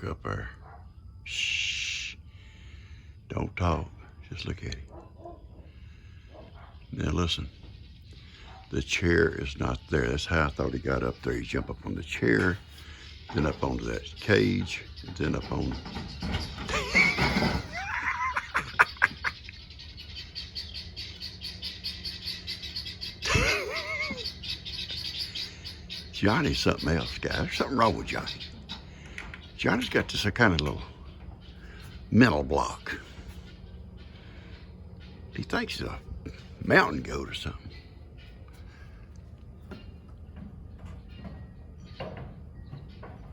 look up there. Shh. Don't talk. Just look at him. Now listen. The chair is not there. That's how I thought he got up there. He jumped up on the chair, then up onto that cage, and then up on... Johnny's something else, guys. There's something wrong with Johnny. Johnny's got this kind of little mental block. He thinks he's a mountain goat or something.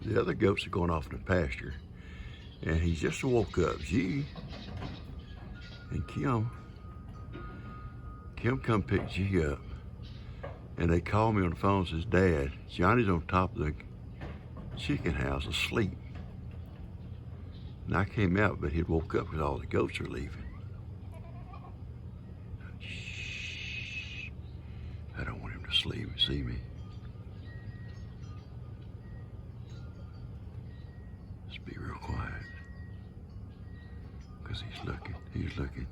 The other goats are going off in the pasture, and he just woke up. G and Kim come pick G up, and they called me on the phone and says, Dad, Johnny's on top of the chicken house asleep. And I came out, but he'd woke up because all the goats are leaving. Shh. I don't want him to sleep and see me. Just be real quiet. Because he's looking.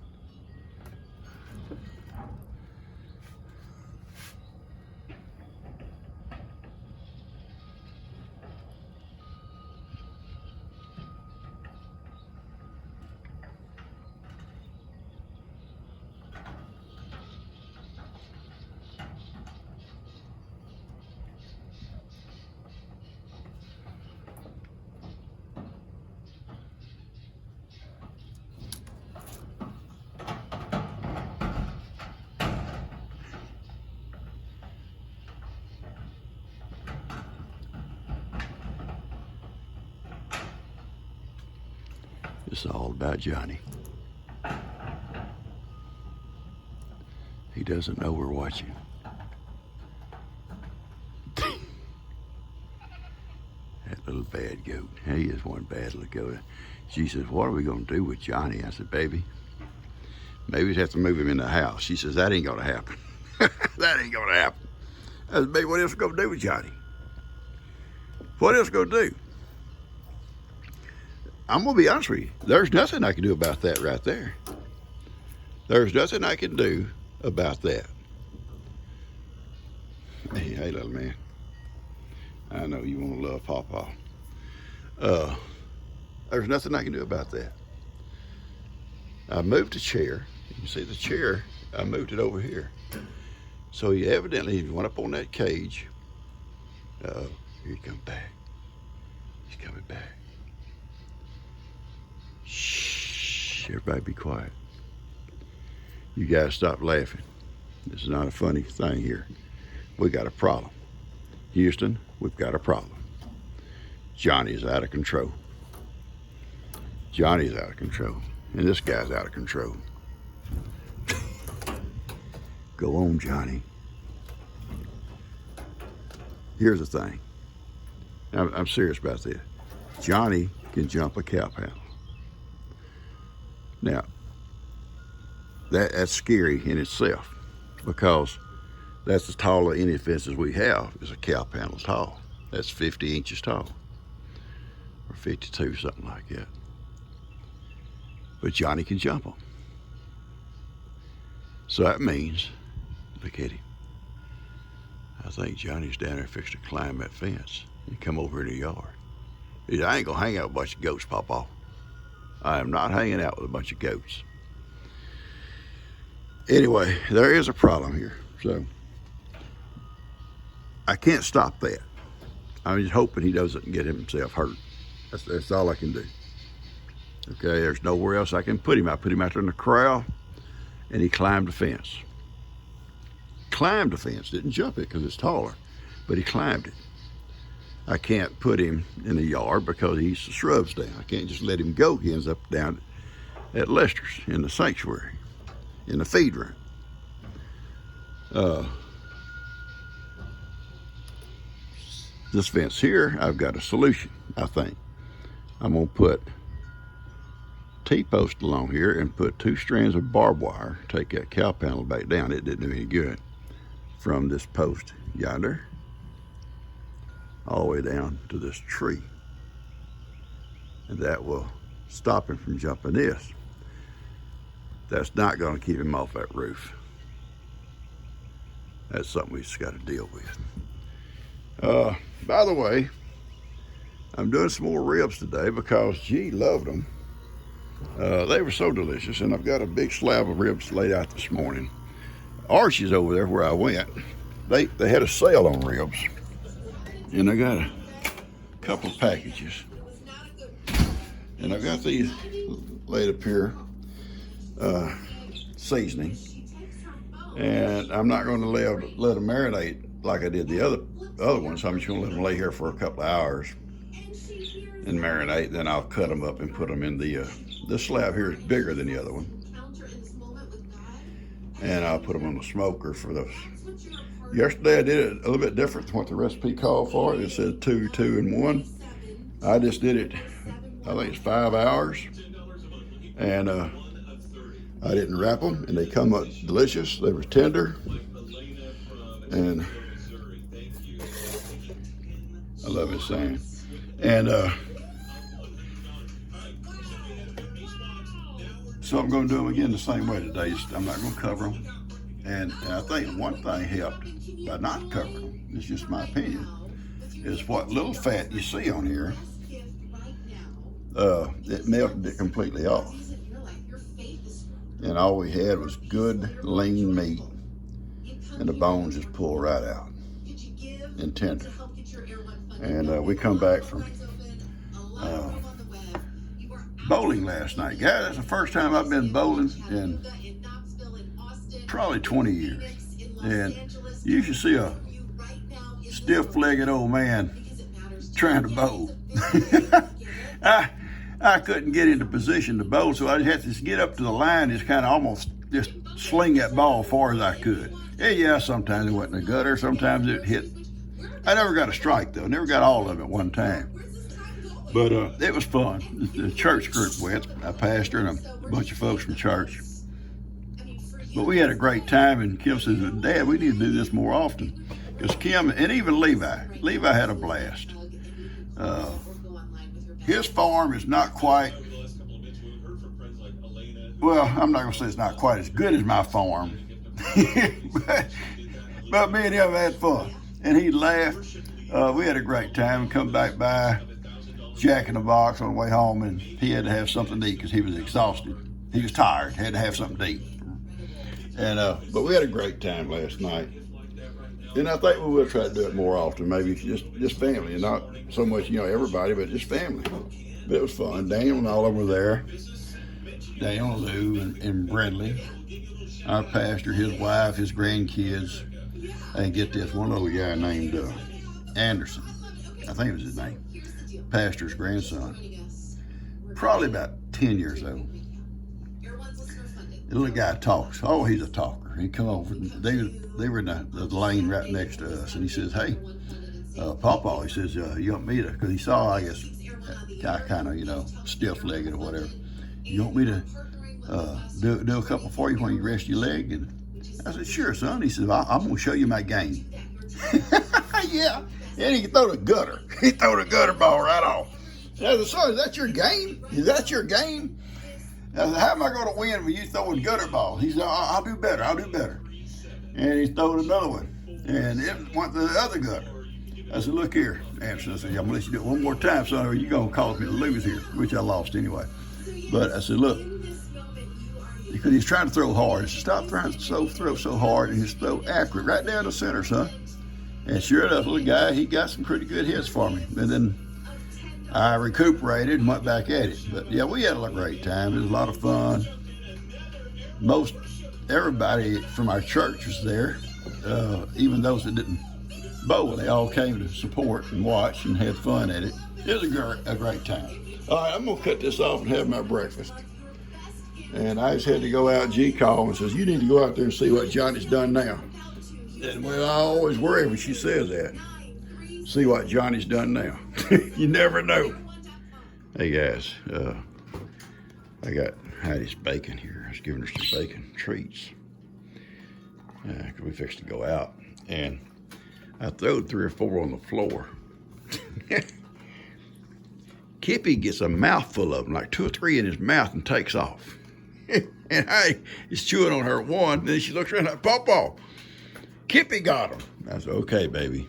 It's all about Johnny. He doesn't know we're watching. That little bad goat. He is one bad little goat. She says, what are we going to do with Johnny? I said, baby, maybe we'd have to move him in the house. She says, that ain't going to happen. That ain't going to happen. I said, baby, what else are we going to do with Johnny? What else are we going to do? I'm going to be honest with you. There's nothing I can do about that right there. There's nothing I can do about that. Hey, little man. I know you want to love Pawpaw. There's nothing I can do about that. I moved the chair. You can see the chair. I moved it over here. So he evidently went up on that cage. Here he comes back. He's coming back. Shh, everybody be quiet. You guys stop laughing. This is not a funny thing here. We got a problem. Houston, we've got a problem. Johnny's out of control. Johnny's out of control. And this guy's out of control. Go on, Johnny. Here's the thing. I'm serious about this. Johnny can jump a cow panel. Now, that's scary in itself because that's as tall as any fences we have is a cow panel tall. That's 50 inches tall or 52, something like that. But Johnny can jump them. So that means, look at him. I think Johnny's down there fixing to climb that fence and come over in the yard. I ain't gonna hang out with a bunch of goats, Pawpaw. I am not hanging out with a bunch of goats. Anyway, there is a problem here. So I can't stop that. I'm just hoping he doesn't get himself hurt. That's all I can do. Okay, there's nowhere else I can put him. I put him out there in the corral, and he climbed the fence. Climbed the fence, didn't jump it because it's taller, but he climbed it. I can't put him in the yard because he's the shrubs down. I can't just let him go. He ends up down at Lester's in the sanctuary, in the feed room. This fence here, I've got a solution, I think. I'm gonna put T-post along here and put 2 strands of barbed wire, take that cow panel back down. It didn't do any good. From this post yonder, all the way down to this tree. and that will stop him from jumping this. That's not going to keep him off that roof. That's something we just got to deal with. By the way, I'm doing some more ribs today because G loved them. They were so delicious, and I've got a big slab of ribs laid out this morning. Archie's over there where I went. They had a sale on ribs, and I got a couple of packages. And I've got these laid up here, seasoning. And I'm not going to let them marinate like I did the other ones. So I'm just going to let them lay here for a couple of hours and marinate. Then I'll cut them up and put them in the, this slab here is bigger than the other one. And I'll put them on the smoker for those. Yesterday I did it a little bit different than what the recipe called for. It said 2, 2, and 1. I just did it, I think it's 5 hours. And I didn't wrap them, and they come up delicious. They were tender, and I love it saying. And so I'm going to do them again the same way today. I'm not going to cover them. And I think one thing helped by not covering them, it's just my opinion, is what little fat you see on here, it melted it completely off. And all we had was good lean meat, and the bones just pulled right out and tender. And we come back from bowling last night. Guys, that's the first time I've been bowling in probably 20 years. And you should see a stiff-legged old man trying to bowl. I couldn't get into position to bowl, so I just had to just get up to the line, just kind of almost just sling that ball as far as I could. Yeah, sometimes it went in the gutter, sometimes it hit. I never got a strike, though. Never got all of it at one time. But it was fun. The church group went. I pastor and a bunch of folks from church. But we had a great time, and Kim says, Dad, we need to do this more often. Because Kim, and even Levi had a blast. His farm is not quite, well, I'm not going to say it's not quite as good as my farm, but me and him had fun. And he laughed. We had a great time. We come back by Jack in the Box on the way home, and he had to have something to eat because he was exhausted. He was tired, had to have something to eat. And but we had a great time last night. And I think we will try to do it more often, maybe just family, and not so much, everybody, but just family. But it was fun. Daniel and all of them were there. Daniel, Lou, and Bradley, our pastor, his wife, his grandkids, and get this, one little guy named Anderson, I think it was his name, pastor's grandson, probably about 10 years old. The little guy talks. Oh, he's a talker. He come over. They were in the lane right next to us, and he says, "Hey, Pawpaw," he says, "you want me to?" Because he saw, I guess, I kind of, stiff-legged or whatever. "You want me to do a couple for you when you rest your leg?" And I said, "Sure, son." He says, "I'm going to show you my game." Yeah, and he throw the gutter. He throw the gutter ball right off. I said, "Son, is that your game? Is that your game?" I said, "How am I going to win when you throwing gutter balls?" He said, I'll do better. And he throwed another one, and it went to the other gutter. I said, "Look here, Anderson." I said, "I'm going to let you do it one more time, son, or you're going to cause me to lose here," which I lost anyway. But I said, "Look," because he's trying to throw hard. I said, "Stop trying to throw so hard and just throw accurate, right down the center, son." And sure enough, little guy, he got some pretty good hits for me. And then I recuperated and went back at it. But yeah, we had a great time. It was a lot of fun. Most everybody from our church was there, even those that didn't bowl. They all came to support and watch and had fun at it. It was a great time. All right, I'm going to cut this off and have my breakfast. And I just had to go out. G called and says, "You need to go out there and see what Johnny's done now." And well, I always worry when she says that. See what Johnny's done now. You never know. Hey guys, I got Heidi's bacon here. I was giving her some bacon treats. Cause we fixed to go out. And I throwed 3 or 4 on the floor. Kippy gets a mouthful of them, like 2 or 3 in his mouth, and takes off. And hey, he's chewing on her one, and then she looks around like, Pawpaw, Kippy got him. I said, okay, baby.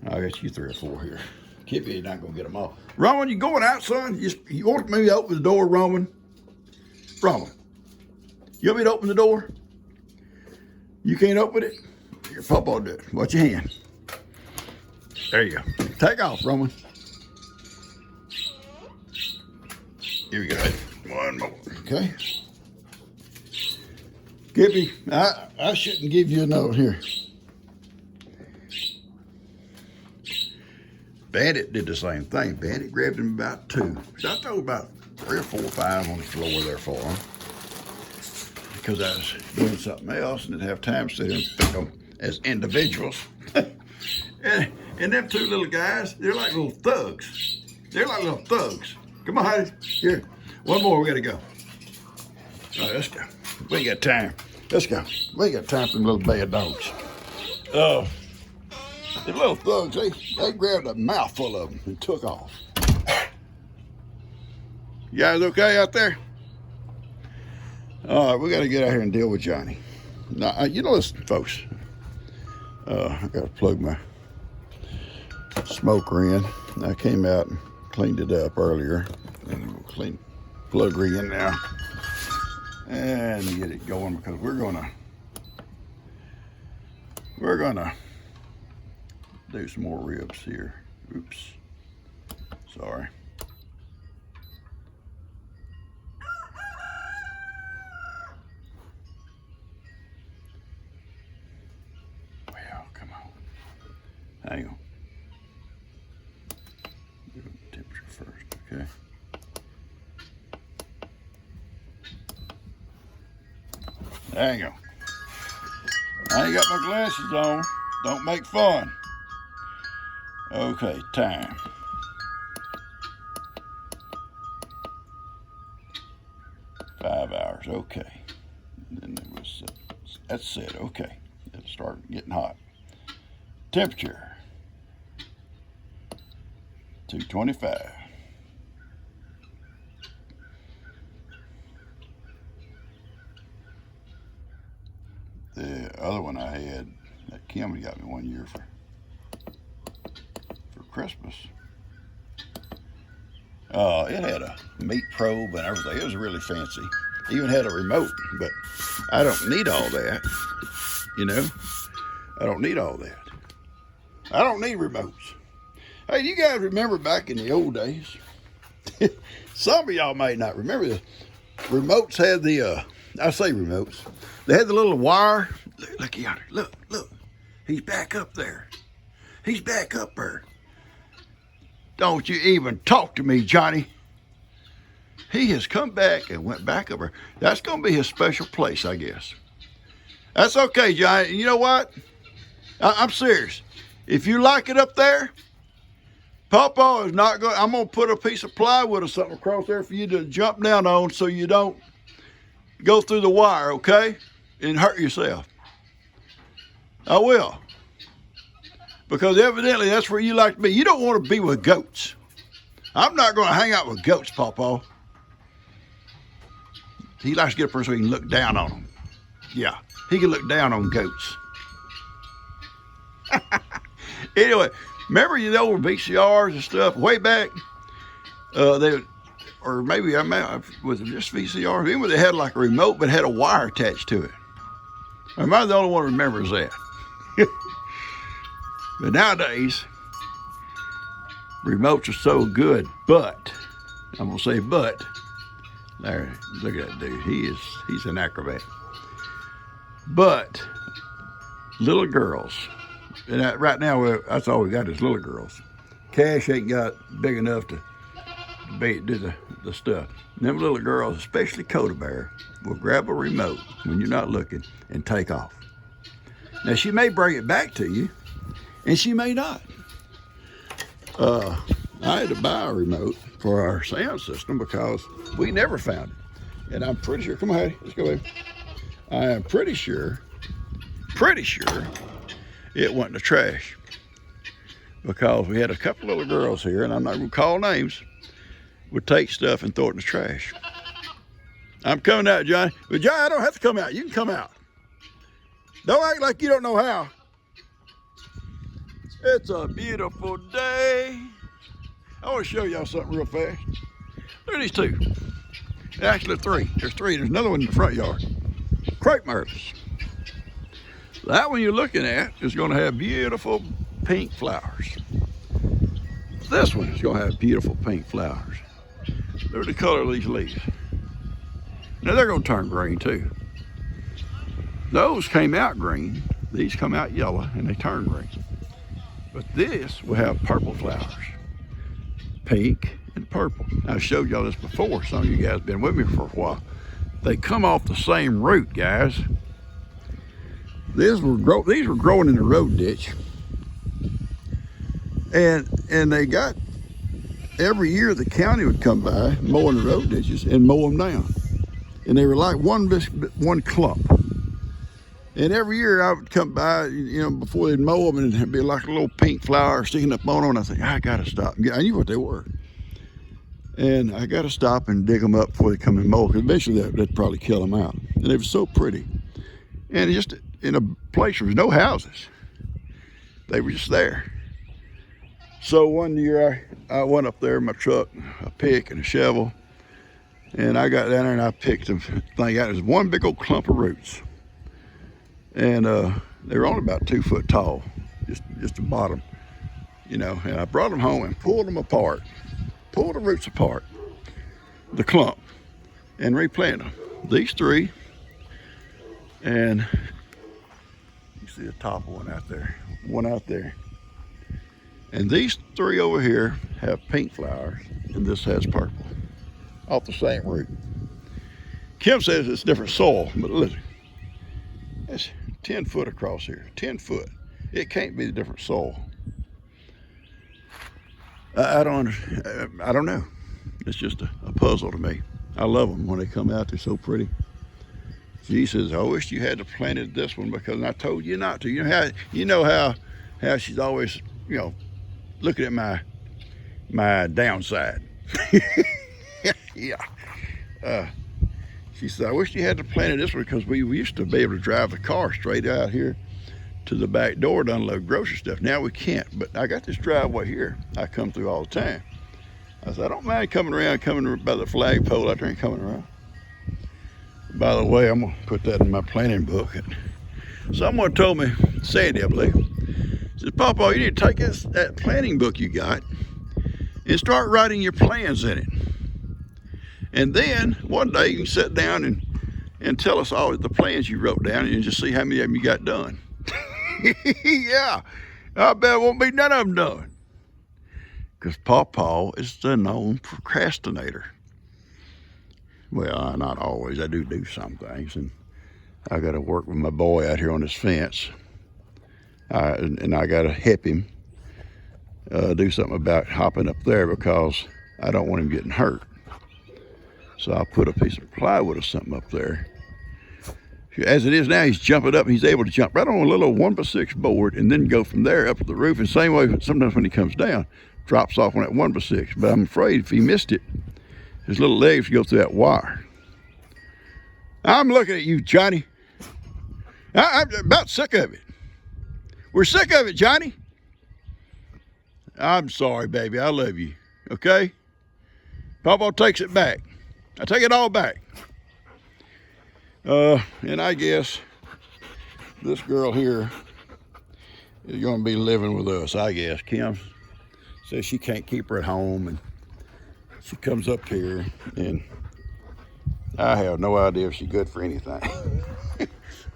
I got you 3 or 4 here. Kippy ain't not gonna get them all. Roman, you going out, son? You want me to open the door, Roman? Roman, you want me to open the door? You can't open it? Your Pawpaw do it. Watch your hand. There you go. Take off, Roman. Here we go. One more. Okay. Kippy, I shouldn't give you a note here. Bandit did the same thing. Bandit grabbed him about 2. So I threw about 3 or 4 or 5 on the floor there for him. Because I was doing something else and didn't have time to sit and pick them as individuals. and them 2 little guys, they're like little thugs. They're like little thugs. Come on, Heidi. Here. One more, we gotta go. All right, let's go. We ain't got time. Let's go. We ain't got time for them little bad dogs. Oh. The little thugs, they grabbed a mouthful of them and took off. You guys okay out there? All right, we got to get out here and deal with Johnny. Now, you know, listen, folks. I got to plug my smoker in. I came out and cleaned it up earlier. And I'm going to plug her in now and get it going because we're gonna do some more ribs here. Oops. Sorry. Well, come on. Hang on. Do the temperature first, okay? Hang on. I ain't got my glasses on. Don't make fun. Okay, time. Five hours, okay. And then it was, that's set, okay. It'll start getting hot. Temperature, 225. The other one I had, that Kim got me one year for Christmas. It had a meat probe and everything. It was really fancy. Even had a remote, but I don't need all that. You know, I don't need all that. I don't need remotes. Hey, do you guys remember back in the old days? Some of y'all may not remember this. Remotes had the, I say remotes. They had the little wire. Look yonder. Look. He's back up there. He's back up there. Don't you even talk to me, Johnny. He has come back and went back up there. That's going to be his special place, I guess. That's okay, Johnny. You know what? I'm serious. If you like it up there, Pawpaw is not going. I'm going to put a piece of plywood or something across there for you to jump down on so you don't go through the wire, okay? And hurt yourself. I will. Because evidently that's where you like to be. You don't want to be with goats. I'm not going to hang out with goats, Pawpaw. He likes to get up there so he can look down on them. Yeah, he can look down on goats. Anyway, remember you know VCRs and stuff way back? Or maybe was it just VCRs? Even they had like a remote but had a wire attached to it. Am I the only one who remembers that? But nowadays, remotes are so good, but, I'm going to say but, there, look at that dude, he's an acrobat. But, little girls, and right now, that's all we got is little girls. Cash ain't got big enough to do the stuff. And them little girls, especially Coda Bear, will grab a remote when you're not looking and take off. Now, she may bring it back to you, and she may not. I had to buy a remote for our sound system because we never found it. And I'm pretty sure, come on, Hattie, let's go ahead. I am pretty sure it went in the trash. because we had a couple little girls here, and I'm not going to call names, would take stuff and throw it in the trash. I'm coming out, Johnny. But Johnny, I don't have to come out. You can come out. Don't act like you don't know how. It's a beautiful day. I want to show y'all something real fast. Look at these two. Actually, three. There's three. There's another one in the front yard. Crepe myrtles. That one you're looking at is going to have beautiful pink flowers. This one is going to have beautiful pink flowers. Look at the color of these leaves. Now they're going to turn green too. Those came out green. These come out yellow and they turn green. But this will have purple flowers. Pink and purple. I showed y'all this before. Some of you guys have been with me for a while. They come off the same root, guys. These were growing in the road ditch. And they got, every year the county would come by, mowing the road ditches and mow them down. And they were like one clump. And every year I would come by, you know, before they'd mow them, and it'd be like a little pink flower sticking up on them. And I think, I gotta stop. I knew what they were. And I gotta stop and dig them up before they come and mow, because eventually that'd probably kill them out. And they were so pretty. And just in a place where there was no houses. They were just there. So one year I went up there in my truck, a pick and a shovel, and I got down there and I picked them. I got this one big old clump of roots. And they were only about 2 foot tall, just the bottom, you know. And I brought them home and pulled them apart, pulled the roots apart, the clump, and replanted them. These three, and you see the top one out there, and these three over here have pink flowers, and this has purple, off the same root. Kim says it's different soil, but listen, it's 10 foot across here, 10 foot. It can't be a different soil. I don't know. It's just a puzzle to me. I love them when they come out. They're so pretty. She says, I wish you had planted this one because I told you not to. You know how she's always, you know, looking at my downside. Yeah. She said, I wish you had planted this one because we used to be able to drive the car straight out here to the back door to unload grocery stuff. Now we can't, but I got this driveway here I come through all the time. I said, I don't mind coming by the flagpole out there and coming around. By the way, I'm gonna put that in my planning book. Someone told me, Sandy, I believe, says, Papa, you need to take that planning book you got and start writing your plans in it. And then one day you can sit down and tell us all the plans you wrote down and just see how many of them you got done. Yeah, I bet it won't be none of them done. Because Pawpaw is the known procrastinator. Well, not always. I do some things, and I got to work with my boy out here on this fence, and I got to help him do something about hopping up there because I don't want him getting hurt. So I'll put a piece of plywood or something up there. As it is now, he's jumping up. He's able to jump right on a little 1x6 board and then go from there up to the roof. And same way, sometimes when he comes down, drops off on that 1x6. But I'm afraid if he missed it, his little legs go through that wire. I'm looking at you, Johnny. I'm about sick of it. We're sick of it, Johnny. I'm sorry, baby. I love you. Okay? Papa takes it back. I take it all back. And I guess this girl here is going to be living with us, I guess. Kim says she can't keep her at home, and she comes up here, and I have no idea if she's good for anything.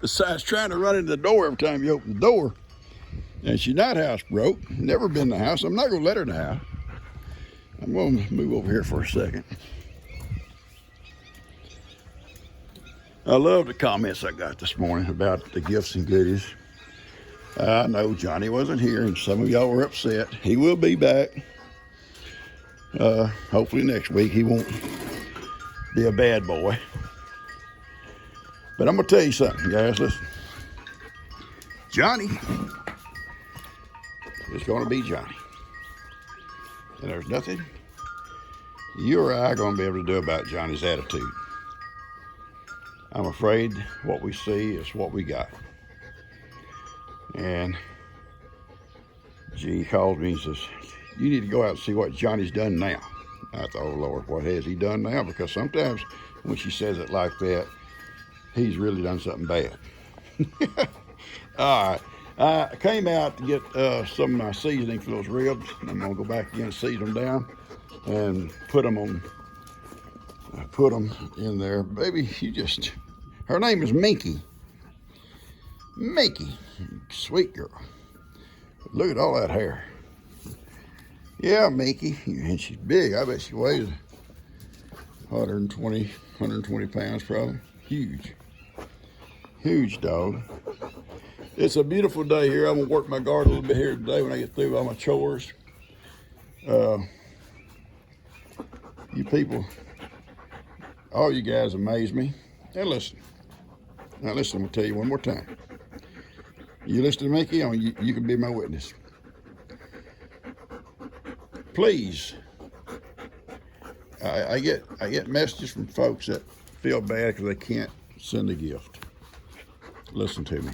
Besides trying to run into the door every time you open the door. And she's not housebroke, never been in the house. I'm not going to let her in the house. I'm going to move over here for a second. I love the comments I got this morning about the gifts and goodies. I know Johnny wasn't here, and some of y'all were upset. He will be back. Hopefully next week he won't be a bad boy. But I'm going to tell you something, guys. Listen. Johnny is going to be Johnny. And there's nothing you or I are going to be able to do about Johnny's attitude. I'm afraid what we see is what we got. And G calls me and says, you need to go out and see what Johnny's done now. I thought, oh Lord, what has he done now? Because sometimes when she says it like that, he's really done something bad. All right. I came out to get some of my seasoning for those ribs. I'm going to go back again and season them down and put them in there. Baby, her name is Minky. Minky, sweet girl. Look at all that hair. Yeah, Minky, and she's big. I bet she weighs 120 pounds probably. Huge dog. It's a beautiful day here. I'm gonna work my garden a little bit here today when I get through all my chores. You people, all you guys amaze me. Now listen, I'm gonna tell you one more time. You listen to Mickey, you can be my witness. Please, I get messages from folks that feel bad because they can't send a gift. Listen to me,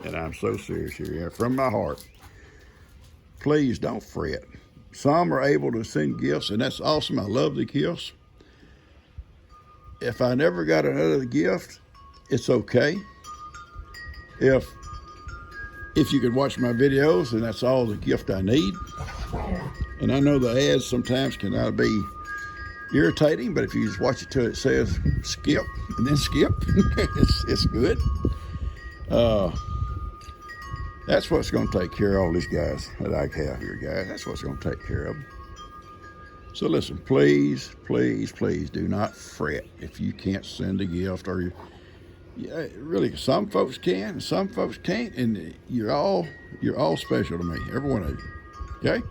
and I'm so serious here, from my heart. Please don't fret. Some are able to send gifts, and that's awesome. I love the gifts. If I never got another gift, it's okay. If you could watch my videos, and that's all the gift I need. And I know the ads sometimes can be irritating, but if you just watch it till it says skip and then skip, it's good. That's what's going to take care of all these guys that I have here, guys. That's what's going to take care of them. So listen, please, please, please do not fret if you can't send a gift, or really, some folks can and some folks can't, and you're all special to me, every one of you. Okay?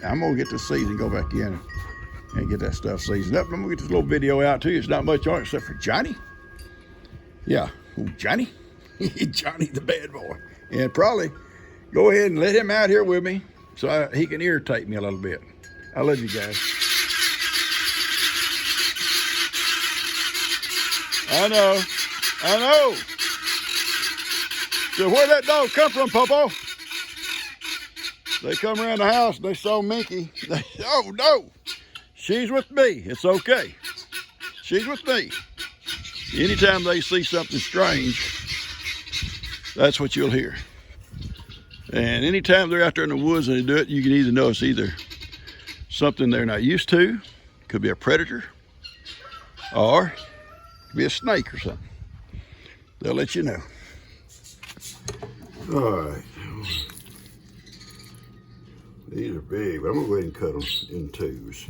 I'm gonna get this season, go back in and get that stuff seasoned up. I'm gonna get this little video out to you. It's not much on it except for Johnny. Yeah, Johnny. Johnny the bad boy. And probably go ahead and let him out here with me so he can irritate me a little bit. I love you guys. I know. So where'd that dog come from, Popo? They come around the house, they saw Minky. Oh no, she's with me. It's okay. She's with me. Anytime they see something strange, that's what you'll hear. And anytime they're out there in the woods and they do it, you can either know it's either something they're not used to, could be a predator, or it could be a snake or something. They'll let you know. All right. These are big, but I'm gonna go ahead and cut them in twos.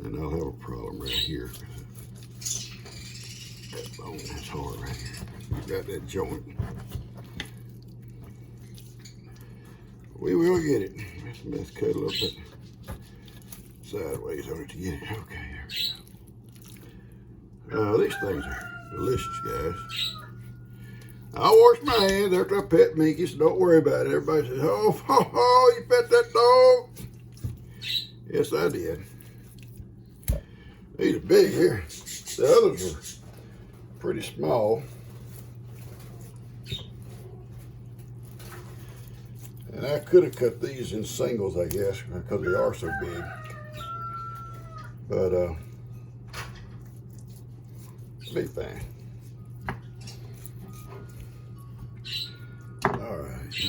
And I'll have a problem right here. That bone is hard right here. Got that joint. We will get it. Let's cut a little bit sideways on it to get it. Okay, there we go. These things are delicious, guys. I wash my hands after I pet Minky, so don't worry about it. Everybody says, oh, you pet that dog? Yes, I did. These are big here. The others are pretty small. And I could have cut these in singles, I guess, because they are so big. But, it'll be fine. All right, let me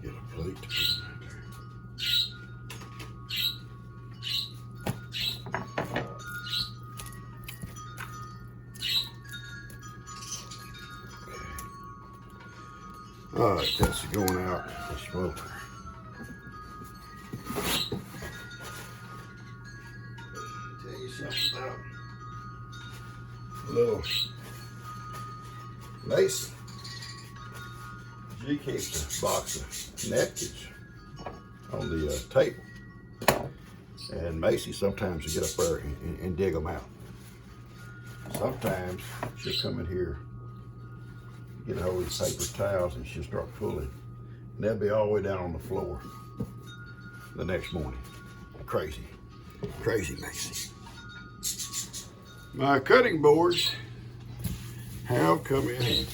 get a plate to put them right there. Okay. All right, that's going out the smoker. Tell you something about a little lace. She keeps a box of napkins on the table, and Macy sometimes will get up there and dig them out. Sometimes she'll come in here, get a hold of these paper towels, and she'll start pulling And they'll be all the way down on the floor the next morning. Crazy, crazy Macy. My cutting boards have come in handy.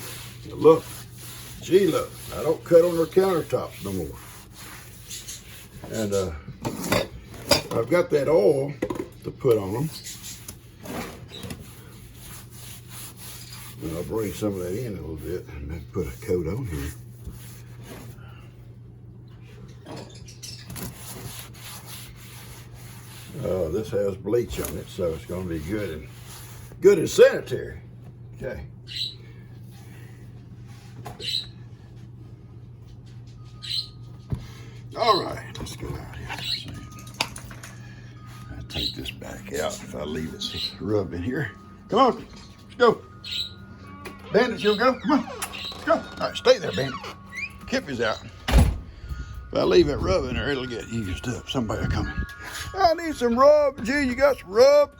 Now look, gee look, I don't cut on their countertops no more. And I've got that oil to put on them. And I'll bring some of that in a little bit and then put a coat on here. This has bleach on it, so it's going to be good and sanitary. Okay. All right, let's go out here. I'll take this back out if I leave it rub in here. Come on, let's go. Bandit, you'll go. Come on, let's go. All right, stay there, Bandit. Kippy's out. If I leave it rub in there, it'll get used up. Somebody will come in. I need some rub. Gee, you got some rub?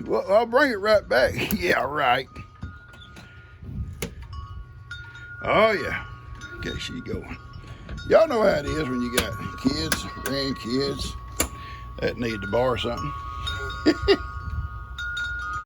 Well, I'll bring it right back. Yeah, right. Oh, yeah. Okay, she's going. Y'all know how it is when you got kids, grandkids that need to borrow something.